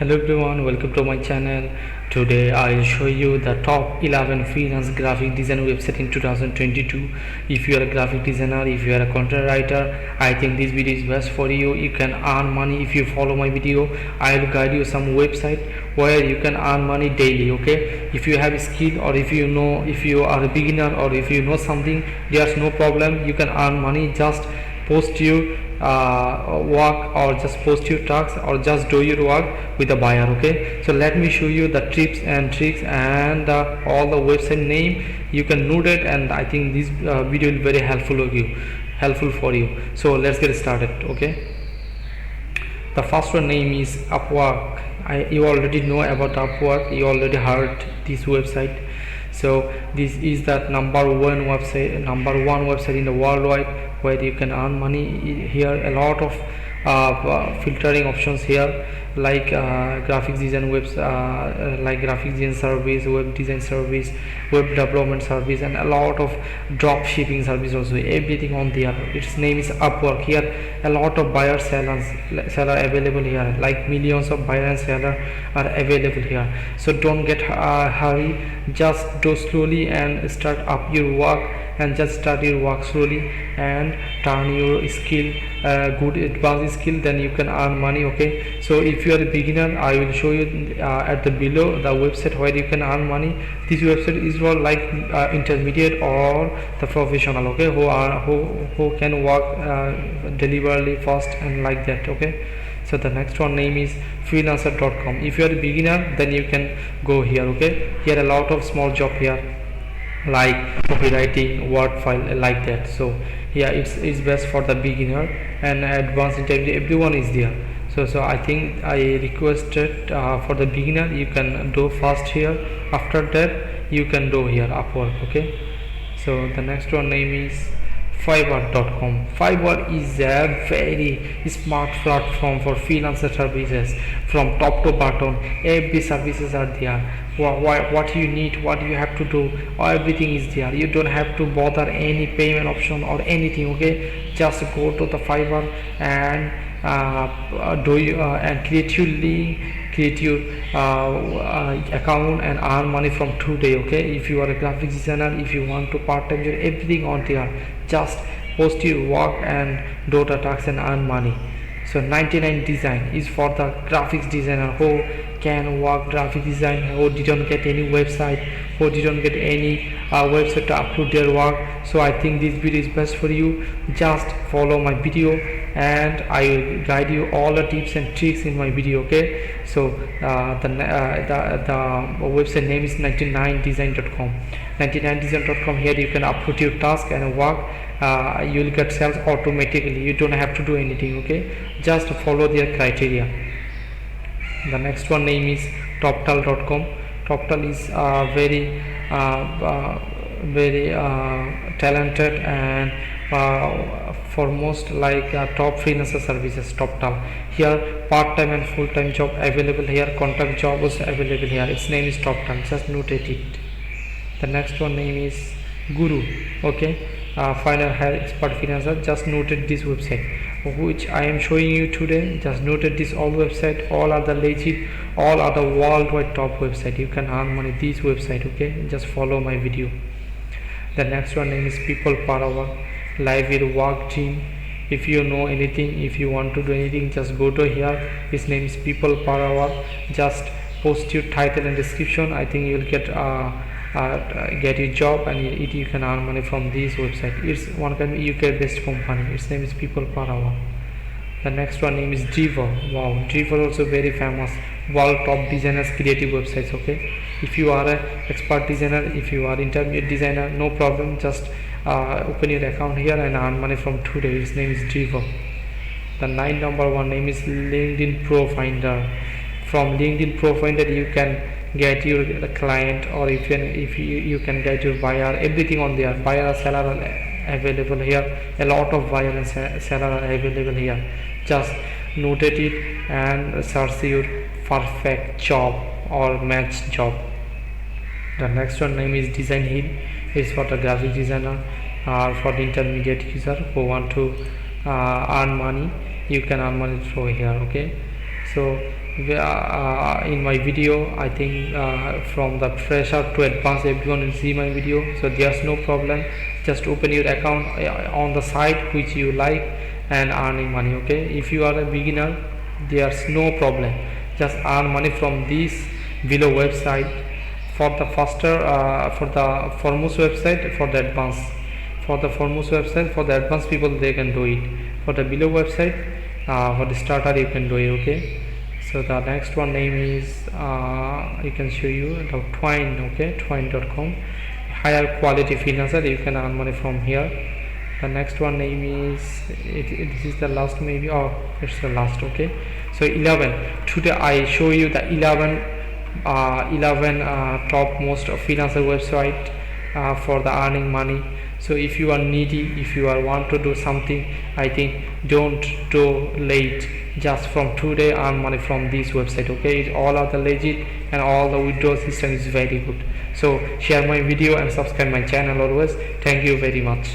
Hello everyone, welcome to my channel. Today I'll show you the top 11 freelance graphic design website in 2022. If you are a graphic designer, if you are a content writer, I think this video is best for you. You can earn money if you follow my video. I'll guide you some website where you can earn money daily. Okay, if you have a skill, or if you are a beginner, or if you know something, there's no problem. You can earn money. Just post your work, or just post your tasks, or just do your work with a buyer. Okay, so let me show you the tips and tricks and all the website name. You can note it, and I think this video will very helpful for you. So let's get started. Okay, the first one name is Upwork. You already know about Upwork, you already heard this website. So this is that number one website in the worldwide where you can earn money. Here a lot of filtering options here, like graphics design like graphics design service, web design service, web development service, and a lot of drop shipping service also. Everything on there. Its name is Upwork. Here a lot of buyer seller available here, like millions of buyer and seller are available here. So don't get hurry, just do slowly and start up your work, and just start your work slowly and turn your skill good advanced skill, then you can earn money. Okay, so if you are a beginner, I will show you at the below the website where you can earn money. This website is for like intermediate or the professional, okay, who can work deliberately fast and like that. Okay, so the next one name is freelancer.com. if you are a beginner, then you can go here. Okay, here a lot of small job here, like copywriting, word file, like that. So yeah, it's best for the beginner, and advanced intermediate, everyone is there. So I think I requested for the beginner, you can do first here. After that you can do here Upwork. Okay, so the next one name is Fiverr.com. Fiverr is a very smart platform for freelancer services. From top to bottom, every services are there. What you need, what you have to do, everything is there. You don't have to bother any payment option or anything. Okay, just go to the Fiverr and and create your account and earn money from today. Okay, if you are a graphic designer, if you want to part-time job, everything on there. Just post your work and do the tax and earn money. So 99 design is for the graphics designer who can work graphic design, who didn't get any website, who didn't get any website to upload their work. So I think this video is best for you. Just follow my video and I will guide you all the tips and tricks in my video. Okay, so the website name is 99design.com. 99design.com. here you can upload your task and work. You will get sales automatically. You don't have to do anything. Okay, just follow their criteria. The next one name is toptal.com. Toptal is very talented and foremost like top freelancer services. Toptal, here part-time and full-time job available here, contract job is available here. Its name is Toptal. Just notate it. The next one name is Guru. Okay, final hire expert freelancer. Just noted this website which I am showing you today. Just noted this all website. All are the legit, all are the worldwide top website. You can earn money this website. Okay, just follow my video. The next one name is People Per Hour. Live with work team. If you know anything, if you want to do anything, just go to here. His name is People Per Hour. Just post your title and description. I think you will get your job, and you can earn money from this website. It's one kind of UK based company. Its name is People Per Hour. The next one name is Driver. Wow, Driver also very famous, world top designers creative websites. Okay, if you are an expert designer, if you are intermediate designer, no problem, just open your account here and earn money from today. Its name is Driver. The number one name is LinkedIn Pro Finder. From LinkedIn Pro Finder you can get your client, or if you can get your buyer, everything on there. Buyer and seller are available here. A lot of buyer and seller are available here. Just notate it and search your perfect job or match job. The next one name is Design Hill. It's for the graphic designer or for the intermediate user who want to earn money. You can earn money through here. Okay, so in my video. I think from the fresher to advanced everyone will see my video, so there's no problem. Just open your account on the site which you like and earning money. Okay, if you are a beginner, there's no problem. Just earn money from this below website. For the faster for the foremost website, for the advanced, for the foremost website, for the advanced people, they can do it. For the below website, for the starter, you can do it. Okay, so the next one name is you can show you the Twine. Okay, twine.com, higher quality freelancer, you can earn money from here. The next one name is this is the last, maybe, or it's the last. Okay, so 11. Today I show you the 11 topmost freelancer website for the earning money. So if you are needy, if you are want to do something, I think don't do late. Just from today earn money from this website. Okay, it all are the legit and all the withdrawal system is very good. So share my video and subscribe my channel always. Thank you very much.